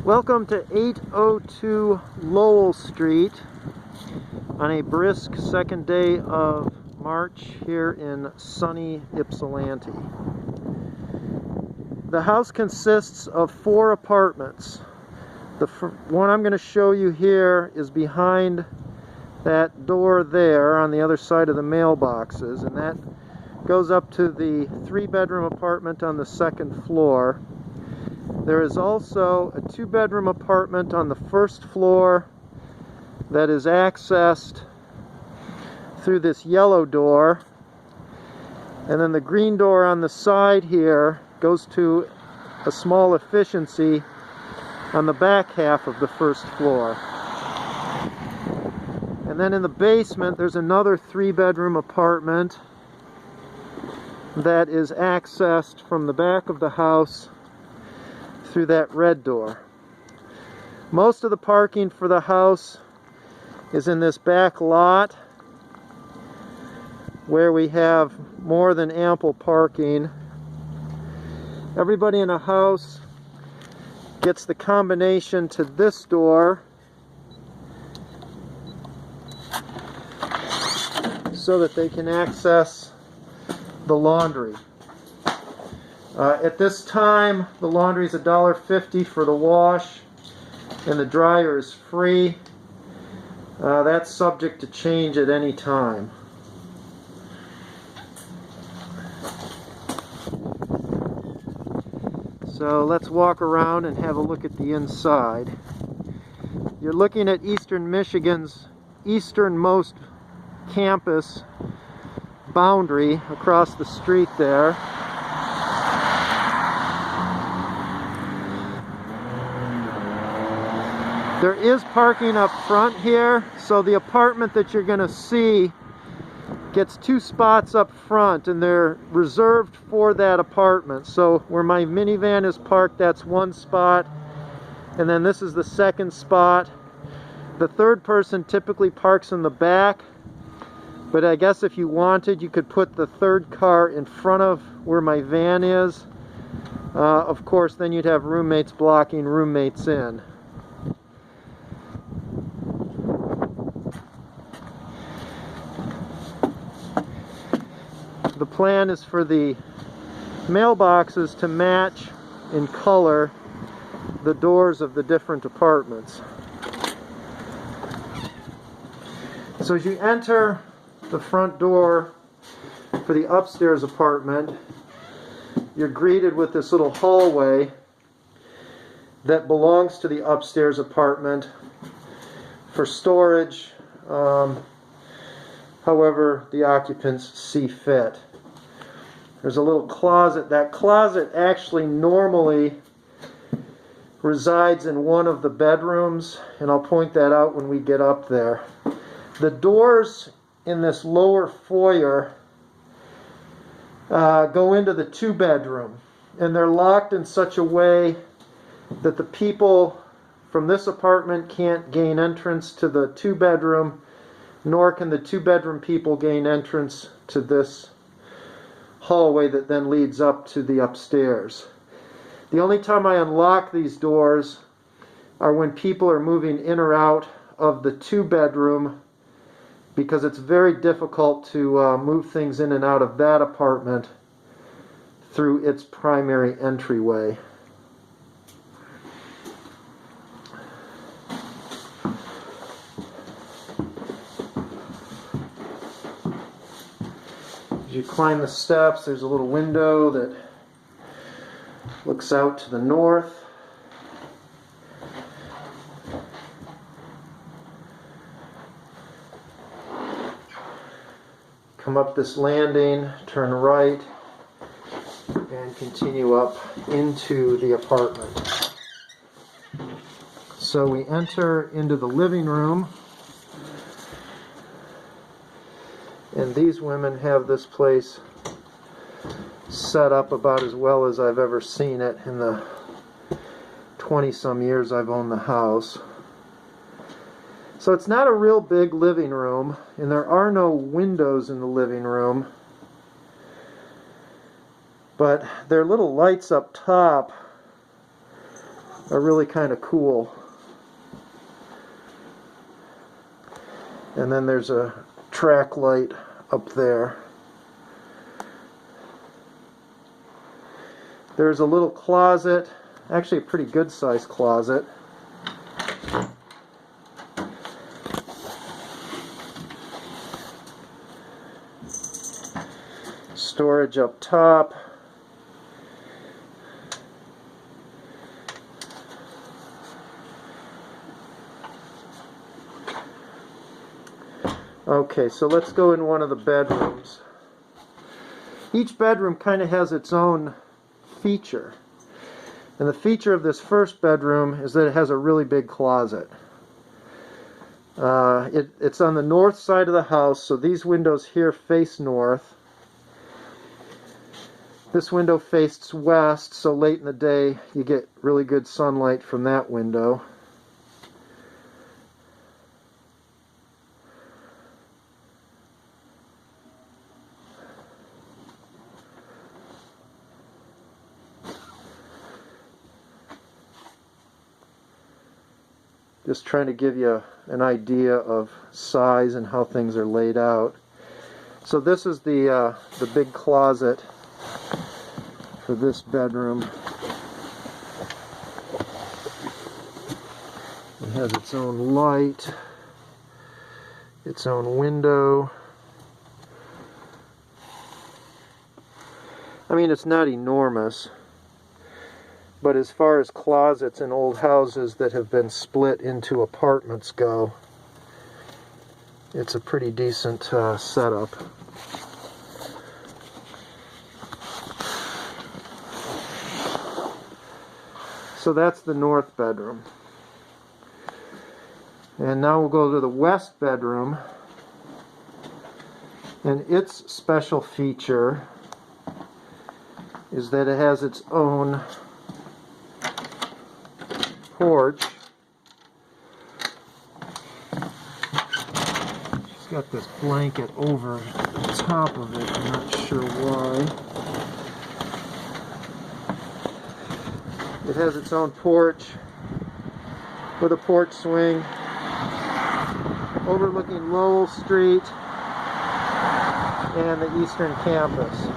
Welcome to 802 Lowell Street on a brisk second day of March here in sunny Ypsilanti. The house consists of 4 apartments. The one I'm going to show you here is behind that door there on the other side of the mailboxes, and that goes up to the 3-bedroom apartment on the 2nd floor. There is also a 2-bedroom apartment on the 1st floor that is accessed through this yellow door, and then the green door on the side here goes to a small efficiency on the back half of the 1st floor. And then in the basement there's another 3-bedroom apartment that is accessed from the back of the house through that red door. Most of the parking for the house is in this back lot, where we have more than ample parking. Everybody in a house gets the combination to this door so that they can access the laundry. At this time, the laundry is $1.50 for the wash, and the dryer is free. That's subject to change at any time. So let's walk around and have a look at the inside. You're looking at Eastern Michigan's easternmost campus boundary across the street there. There is parking up front here, so the apartment that you're going to see gets 2 spots up front, and they're reserved for that apartment. So where my minivan is parked, that's 1 spot, and then this is the 2nd spot. The 3rd person typically parks in the back, but I guess if you wanted, you could put the 3rd car in front of where my van is. Of course, then you'd have roommates blocking roommates in. The plan is for the mailboxes to match in color the doors of the different apartments. So as you enter the front door for the upstairs apartment, you're greeted with this little hallway that belongs to the upstairs apartment for storage, however the occupants see fit. There's a little closet. That closet actually normally resides in one of the bedrooms, and I'll point that out when we get up there. The doors in this lower foyer go into the 2-bedroom, and they're locked in such a way that the people from this apartment can't gain entrance to the 2-bedroom, nor can the 2-bedroom people gain entrance to this hallway that then leads up to the upstairs. The only time I unlock these doors are when people are moving in or out of the 2-bedroom, because it's very difficult to move things in and out of that apartment through its primary entryway. As you climb the steps, there's a little window that looks out to the north. Come up this landing, turn right, and continue up into the apartment. So we enter into the living room, and these women have this place set up about as well as I've ever seen it in the 20-some years I've owned the house. So it's not a real big living room, and there are no windows in the living room, but there are little lights up top are really kind of cool. And then there's a track light up there. There's a little closet, actually a pretty good sized closet. Storage up top. Okay, so let's go in one of the bedrooms. Each bedroom kind of has its own feature. And the feature of this first bedroom is that it has a really big closet. It's on the north side of the house, so these windows here face north. This window faces west, so late in the day you get really good sunlight from that window. Just trying to give you an idea of size and how things are laid out. So this is the big closet for this bedroom. It has its own light, its own window. I mean, it's not enormous, but as far as closets in old houses that have been split into apartments go, it's a pretty decent setup. So that's the north bedroom. And now we'll go to the west bedroom. And its special feature is that it has its own porch. She's got this blanket over the top of it. I'm not sure why. It has its own porch with a porch swing overlooking Lowell Street and the eastern campus.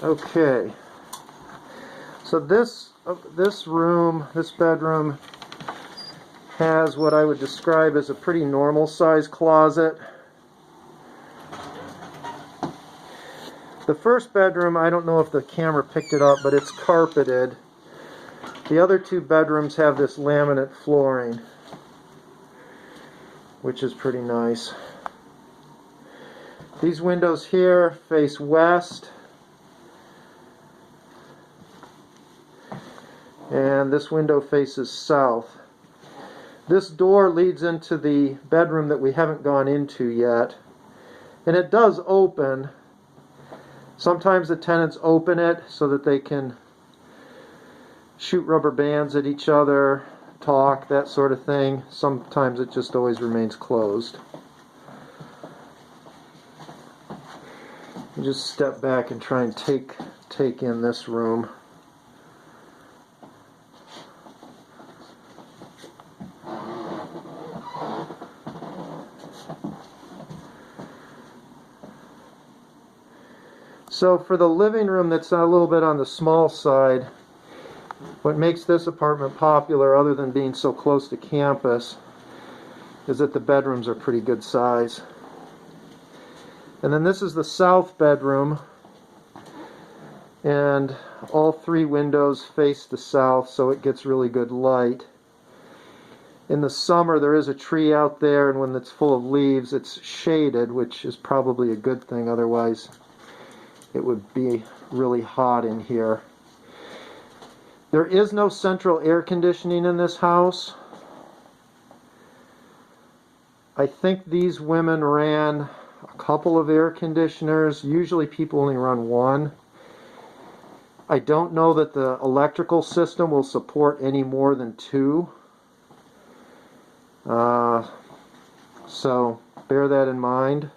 Okay, so this bedroom has what I would describe as a pretty normal size closet. The first bedroom, I don't know if the camera picked it up, but it's carpeted. The other two bedrooms have this laminate flooring, which is pretty nice. These windows here face west. And this window faces south. This door leads into the bedroom that we haven't gone into yet. And it does open. Sometimes the tenants open it so that they can shoot rubber bands at each other, talk, that sort of thing. Sometimes it just always remains closed. I'll just step back and try and take in this room. So for the living room that's a little bit on the small side, what makes this apartment popular, other than being so close to campus, is that the bedrooms are pretty good size. And then this is the south bedroom, and all three windows face the south, so it gets really good light. In the summer there is a tree out there, and when it's full of leaves it's shaded, which is probably a good thing, otherwise it would be really hot in here. There is no central air conditioning in this house. I think these women ran a couple of air conditioners. Usually people only run one. I don't know that the electrical system will support any more than 2. So bear that in mind.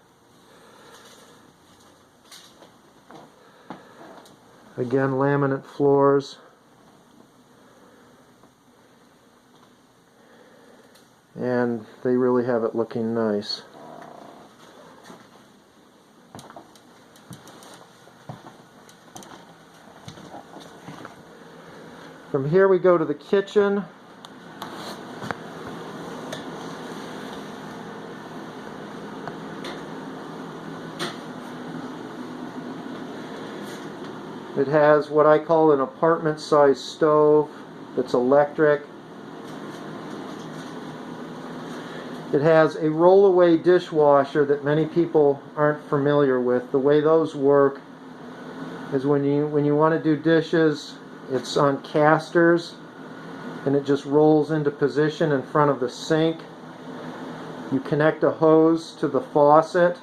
Again, laminate floors. And they really have it looking nice. From here we go to the kitchen. It has what I call an apartment-sized stove that's electric. It has a roll-away dishwasher that many people aren't familiar with. The way those work is when you want to do dishes, it's on casters and it just rolls into position in front of the sink. You connect a hose to the faucet,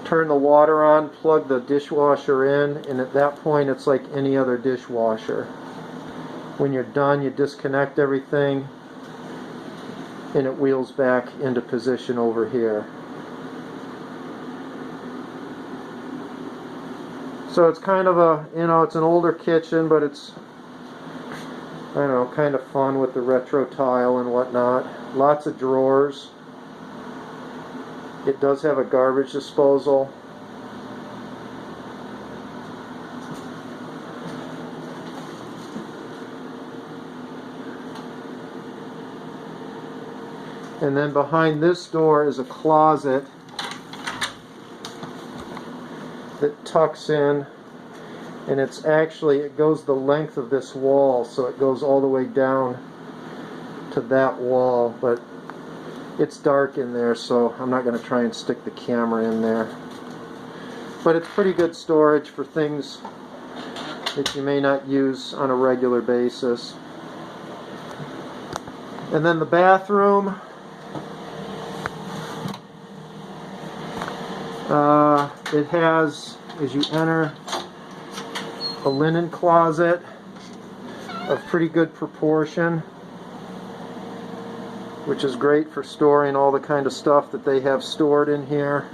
turn the water on, plug the dishwasher in, and at that point it's like any other dishwasher. When you're done, you disconnect everything and it wheels back into position over here. So it's kind of a, it's an older kitchen, but it's, I don't know, kind of fun with the retro tile and whatnot. Lots of drawers. It does have a garbage disposal. And then behind this door is a closet that tucks in, and it's actually, it goes the length of this wall, so it goes all the way down to that wall, but it's dark in there, so I'm not going to try and stick the camera in there. But it's pretty good storage for things that you may not use on a regular basis. And then the bathroom. It has, as you enter, a linen closet of pretty good proportion, which is great for storing all the kind of stuff that they have stored in here.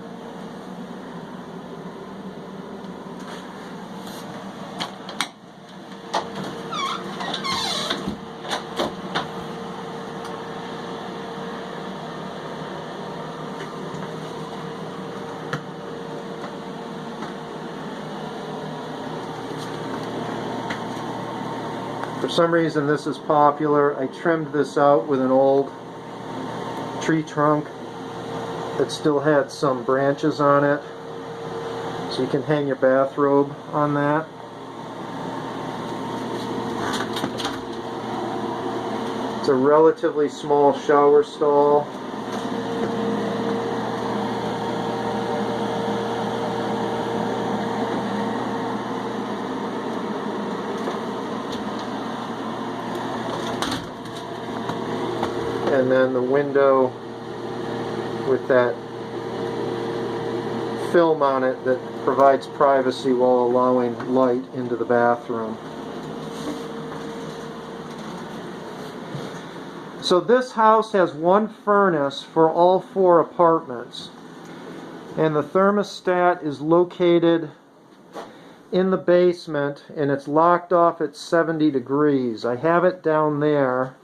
For some reason this is popular. I trimmed this out with an old tree trunk that still had some branches on it, so you can hang your bathrobe on that. It's a relatively small shower stall. And then the window with that film on it that provides privacy while allowing light into the bathroom. So this house has one furnace for all 4 apartments, and the thermostat is located in the basement and it's locked off at 70 degrees. I have it down there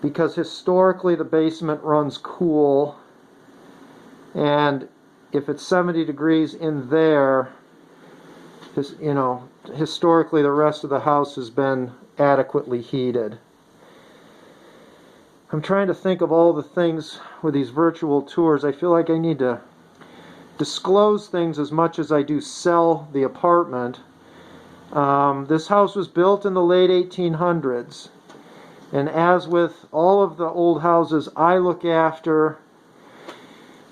because historically the basement runs cool, and if it's 70 degrees in there, historically the rest of the house has been adequately heated. I'm trying to think of all the things with these virtual tours. I feel like I need to disclose things as much as I do sell the apartment. This house was built in the late 1800s. And as with all of the old houses I look after,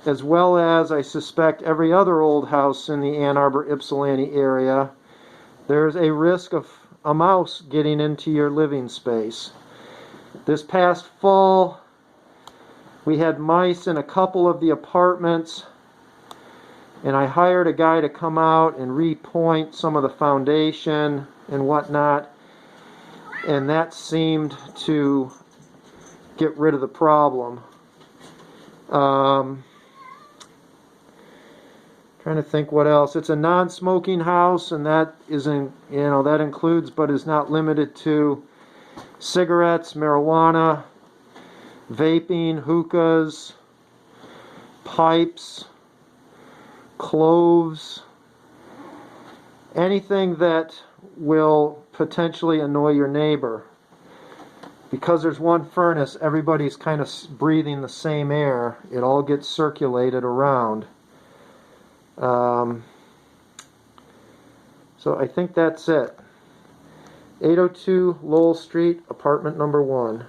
as well as I suspect every other old house in the Ann Arbor, Ypsilanti area, there's a risk of a mouse getting into your living space. This past fall, we had mice in a couple of the apartments, And I hired a guy to come out and repoint some of the foundation and whatnot, and that seemed to get rid of the problem. Trying to think what else. It's a non-smoking house, and that isn't, that includes but is not limited to cigarettes, marijuana, vaping, hookahs, pipes, cloves, anything that will potentially annoy your neighbor. Because there's one furnace, everybody's kind of breathing the same air. It all gets circulated around. So I think that's it. 802 Lowell Street, apartment number 1.